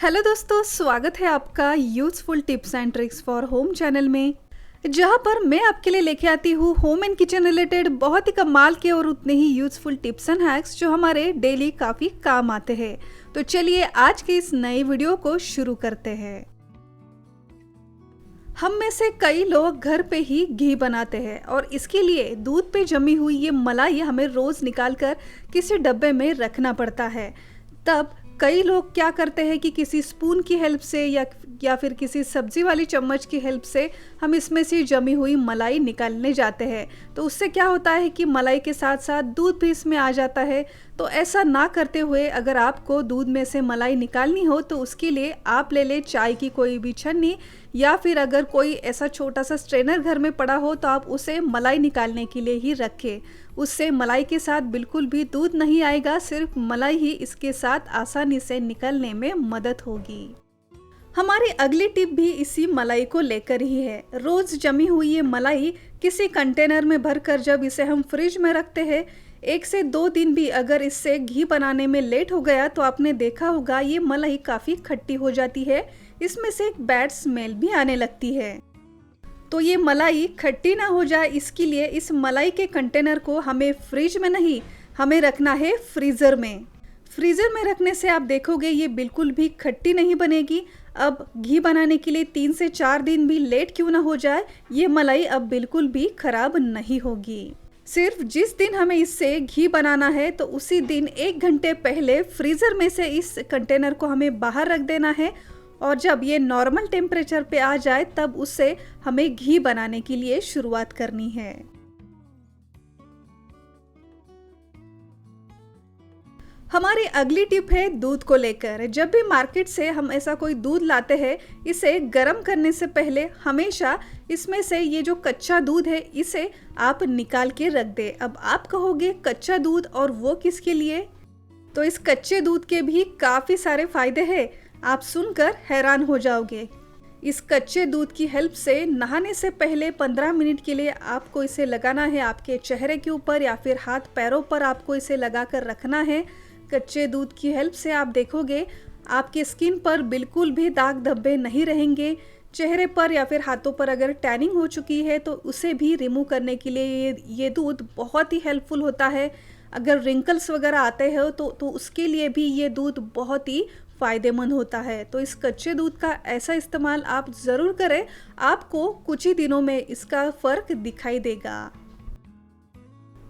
Hello दोस्तों, स्वागत है आपका useful tips and tricks for home channel में, जहां पर मैं आपके लिए लेके आती हूँ होम एंड किचन रिलेटेड बहुत ही कमाल के और उतने ही यूजफुल टिप्स एंड हैक्स जो हमारे डेली काफ़ी काम आते हैं। तो चलिए आज के इस नई वीडियो को शुरू करते हैं। हम में से कई लोग घर पे ही घी बनाते हैं और इसके लिए दूध पे जमी हुई ये मलाई हमें रोज़ निकाल कर किसी डब्बे में रखना पड़ता है। तब कई लोग क्या करते हैं कि किसी स्पून की हेल्प से या फिर किसी सब्जी वाली चम्मच की हेल्प से हम इसमें से जमी हुई मलाई निकालने जाते हैं। तो उससे क्या होता है कि मलाई के साथ साथ दूध भी इसमें आ जाता है। तो ऐसा ना करते हुए अगर आपको दूध में से मलाई निकालनी हो तो उसके लिए आप ले लें चाय की कोई भी छन्नी, या फिर अगर कोई ऐसा छोटा सा स्ट्रेनर घर में पड़ा हो तो आप उसे मलाई निकालने के लिए ही रखें। उससे मलाई के साथ बिल्कुल भी दूध नहीं आएगा, सिर्फ मलाई ही इसके साथ आसानी से निकलने में मदद होगी। हमारी अगली टिप भी इसी मलाई को लेकर ही है। रोज जमी हुई ये मलाई किसी कंटेनर में भरकर जब इसे हम फ्रिज में रखते हैं, 1 से 2 दिन भी अगर इससे घी बनाने में लेट हो गया तो आपने देखा होगा ये मलाई काफ़ी खट्टी हो जाती है, इसमें से एक बैड स्मेल भी आने लगती है। तो ये मलाई खट्टी ना हो जाए इसके लिए इस मलाई के कंटेनर को हमें फ्रिज में नहीं, हमें रखना है फ्रीज़र में। फ्रीज़र में रखने से आप देखोगे ये बिल्कुल भी खट्टी नहीं बनेगी। अब घी बनाने के लिए 3 से 4 दिन भी लेट क्यों ना हो जाए, ये मलाई अब बिल्कुल भी खराब नहीं होगी। सिर्फ जिस दिन हमें इससे घी बनाना है तो उसी दिन 1 घंटे पहले फ्रीज़र में से इस कंटेनर को हमें बाहर रख देना है, और जब ये नॉर्मल टेम्परेचर पे आ जाए तब उससे हमें घी बनाने के लिए शुरुआत करनी है। हमारी अगली टिप है दूध को लेकर। जब भी मार्केट से हम ऐसा कोई दूध लाते हैं, इसे गर्म करने से पहले हमेशा इसमें से ये जो कच्चा दूध है इसे आप निकाल के रख दे। अब आप कहोगे कच्चा दूध और वो किसके लिए? तो इस कच्चे दूध के भी काफ़ी सारे फायदे हैं, आप सुनकर हैरान हो जाओगे। इस कच्चे दूध की हेल्प से नहाने से पहले 15 मिनट के लिए आपको इसे लगाना है आपके चेहरे के ऊपर या फिर हाथ पैरों पर आपको इसे लगा कर रखना है। कच्चे दूध की हेल्प से आप देखोगे आपकी स्किन पर बिल्कुल भी दाग धब्बे नहीं रहेंगे। चेहरे पर या फिर हाथों पर अगर टैनिंग हो चुकी है तो उसे भी रिमूव करने के लिए ये दूध बहुत ही हेल्पफुल होता है। अगर रिंकल्स वगैरह आते हैं तो उसके लिए भी ये दूध बहुत ही फ़ायदेमंद होता है। तो इस कच्चे दूध का ऐसा इस्तेमाल आप ज़रूर करें, आपको कुछ ही दिनों में इसका फ़र्क दिखाई देगा।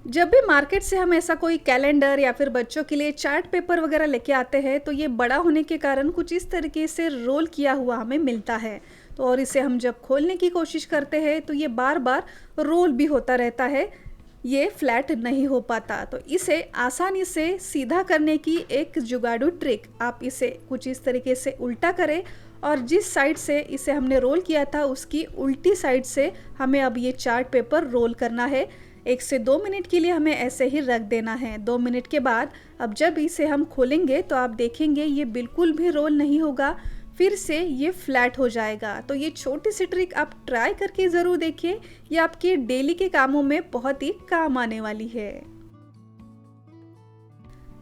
जब भी मार्केट से हम ऐसा कोई कैलेंडर या फिर बच्चों के लिए चार्ट पेपर वगैरह लेके आते हैं तो ये बड़ा होने के कारण कुछ इस तरीके से रोल किया हुआ हमें मिलता है। तो और इसे हम जब खोलने की कोशिश करते हैं तो ये बार बार रोल भी होता रहता है, ये फ्लैट नहीं हो पाता। तो इसे आसानी से सीधा करने की एक जुगाड़ू ट्रिक, आप इसे कुछ इस तरीके से उल्टा करें और जिस साइड से इसे हमने रोल किया था उसकी उल्टी साइड से हमें अब ये चार्ट पेपर रोल करना है। 1 से 2 मिनट के लिए हमें ऐसे ही रख देना है। 2 मिनट के बाद अब जब इसे हम खोलेंगे तो आप देखेंगे ये बिल्कुल भी रोल नहीं होगा, फिर से ये फ्लैट हो जाएगा। तो ये छोटी सी ट्रिक आप ट्राई करके ज़रूर देखिए, ये आपके डेली के कामों में बहुत ही काम आने वाली है।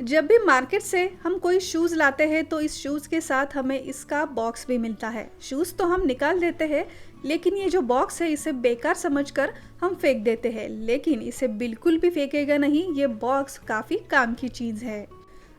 जब भी मार्केट से हम कोई शूज़ लाते हैं तो इस शूज़ के साथ हमें इसका बॉक्स भी मिलता है। शूज़ तो हम निकाल देते हैं, लेकिन ये जो बॉक्स है इसे बेकार समझकर हम फेंक देते हैं, लेकिन इसे बिल्कुल भी फेंकेगा नहीं, ये बॉक्स काफ़ी काम की चीज़ है।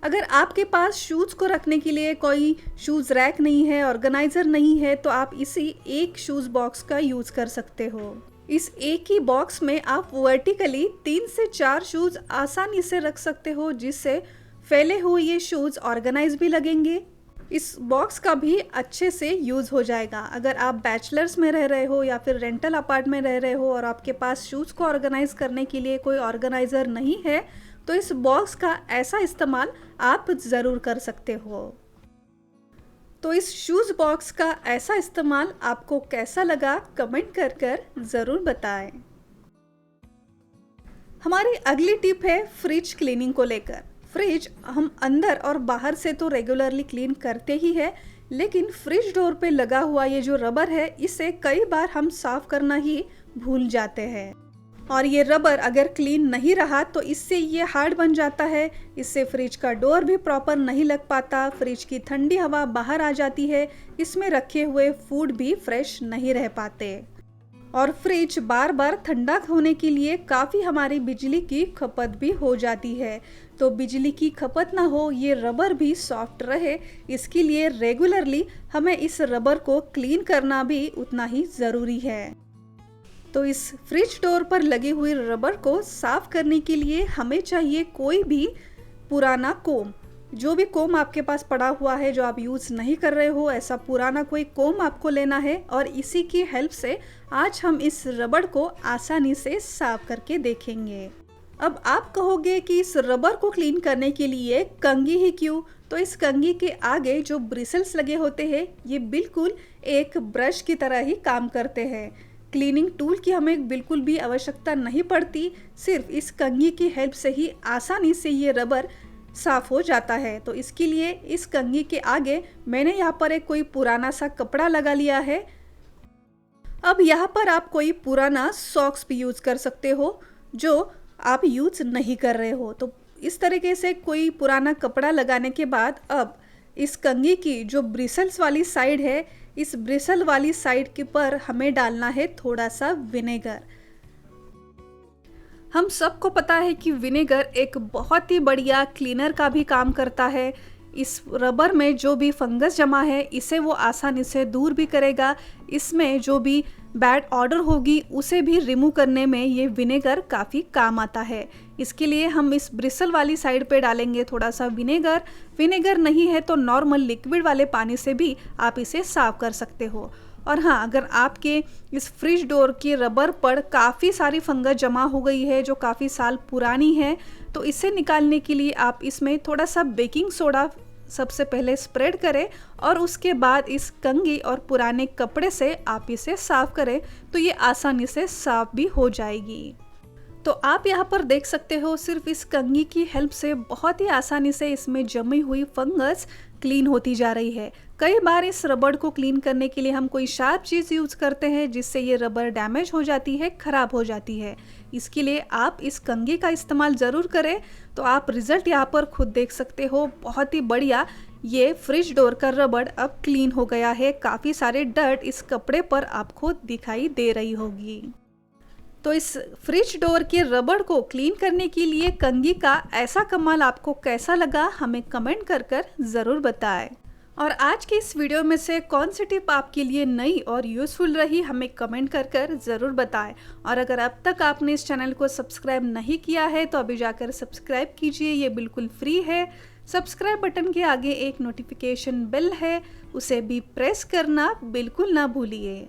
अगर आपके पास शूज़ को रखने के लिए कोई शूज़ रैक नहीं है, ऑर्गेनाइज़र नहीं है, तो आप इसी एक शूज़ बॉक्स का यूज़ कर सकते हो। इस एक ही बॉक्स में आप वर्टिकली 3 से 4 शूज़ आसानी से रख सकते हो, जिससे फैले हुए ये शूज़ ऑर्गेनाइज भी लगेंगे। इस बॉक्स का भी अच्छे से यूज़ हो जाएगा। अगर आप बैचलर्स में रह रहे हो या फिर रेंटल अपार्टमेंट में रह रहे हो और आपके पास शूज़ को ऑर्गेनाइज करने के लिए कोई ऑर्गेनाइज़र नहीं है तो इस बॉक्स का ऐसा इस्तेमाल आप ज़रूर कर सकते हो। तो इस शूज़ बॉक्स का ऐसा इस्तेमाल आपको कैसा लगा कमेंट कर ज़रूर बताएं। हमारी अगली टिप है फ्रिज क्लीनिंग को लेकर। फ्रिज हम अंदर और बाहर से तो रेगुलरली क्लीन करते ही है, लेकिन फ्रिज डोर पे लगा हुआ ये जो रबर है इसे कई बार हम साफ़ करना ही भूल जाते हैं। और ये रबर अगर क्लीन नहीं रहा तो इससे ये हार्ड बन जाता है, इससे फ्रिज का डोर भी प्रॉपर नहीं लग पाता, फ्रिज की ठंडी हवा बाहर आ जाती है, इसमें रखे हुए फूड भी फ्रेश नहीं रह पाते। और फ्रिज बार बार ठंडा होने के लिए काफ़ी हमारी बिजली की खपत भी हो जाती है। तो बिजली की खपत ना हो, ये रबर भी सॉफ्ट रहे, इसके लिए रेगुलरली हमें इस रबर को क्लीन करना भी उतना ही ज़रूरी है। तो इस फ्रिज डोर पर लगे हुए रबर को साफ करने के लिए हमें चाहिए कोई भी पुराना कोम। जो भी कोम आपके पास पड़ा हुआ है, जो आप यूज़ नहीं कर रहे हो, ऐसा पुराना कोई कोम आपको लेना है और इसी की हेल्प से आज हम इस रबर को आसानी से साफ करके देखेंगे। अब आप कहोगे कि इस रबर को क्लीन करने के लिए कंघी ही क्यों? तो इस कंघी के आगे जो ब्रिसल्स लगे होते हैं, ये बिल्कुल एक ब्रश की तरह ही काम करते हैं। क्लीनिंग टूल की हमें बिल्कुल भी आवश्यकता नहीं पड़ती, सिर्फ इस कंघी की हेल्प से ही आसानी से ये रबर साफ हो जाता है। तो इसके लिए इस कंघी के आगे मैंने यहाँ पर एक कोई पुराना सा कपड़ा लगा लिया है। अब यहाँ पर आप कोई पुराना सॉक्स भी यूज़ कर सकते हो जो आप यूज़ नहीं कर रहे हो। तो इस तरीके से कोई पुराना कपड़ा लगाने के बाद अब इस कंघी की जो ब्रिसल्स वाली साइड है, इस ब्रिसल वाली साइड के पर हमें डालना है थोड़ा सा विनेगर। हम सबको पता है कि विनेगर एक बहुत ही बढ़िया क्लीनर का भी काम करता है। इस रबर में जो भी फंगस जमा है इसे वो आसानी से दूर भी करेगा, इसमें जो भी बैड ऑडर होगी उसे भी रिमूव करने में ये विनेगर काफ़ी काम आता है। इसके लिए हम इस ब्रिसल वाली साइड पे डालेंगे थोड़ा सा विनेगर। विनेगर नहीं है तो नॉर्मल लिक्विड वाले पानी से भी आप इसे साफ कर सकते हो। और हाँ, अगर आपके इस फ्रिज डोर की रबर पर काफ़ी सारी फंगस जमा हो गई है जो काफ़ी साल पुरानी है, तो इसे निकालने के लिए आप इसमें थोड़ा सा बेकिंग सोडा सबसे पहले स्प्रेड करें और उसके बाद इस कंघी और पुराने कपड़े से आप इसे साफ करें तो ये आसानी से साफ भी हो जाएगी। तो आप यहाँ पर देख सकते हो सिर्फ इस कंघी की हेल्प से बहुत ही आसानी से इसमें जमी हुई फंगस क्लीन होती जा रही है। कई बार इस रबर को क्लीन करने के लिए हम कोई शार्प चीज़ यूज़ करते हैं जिससे ये रबर डैमेज हो जाती है, ख़राब हो जाती है। इसके लिए आप इस कंघी का इस्तेमाल ज़रूर करें। तो आप रिज़ल्ट यहाँ पर खुद देख सकते हो, बहुत ही बढ़िया ये फ्रिज डोर का रबर अब क्लीन हो गया है। काफ़ी सारे डर्ट इस कपड़े पर आपको दिखाई दे रही होगी। तो इस फ्रिज डोर के रबर को क्लीन करने के लिए कंघी का ऐसा कमाल आपको कैसा लगा, हमें कमेंट कर ज़रूर बताएं। और आज के इस वीडियो में से कौन सी टिप आपके लिए नई और यूज़फुल रही, हमें कमेंट कर ज़रूर बताएं। और अगर अब तक आपने इस चैनल को सब्सक्राइब नहीं किया है तो अभी जाकर सब्सक्राइब कीजिए, ये बिल्कुल फ्री है। सब्सक्राइब बटन के आगे एक नोटिफिकेशन बेल है, उसे भी प्रेस करना बिल्कुल ना भूलिए।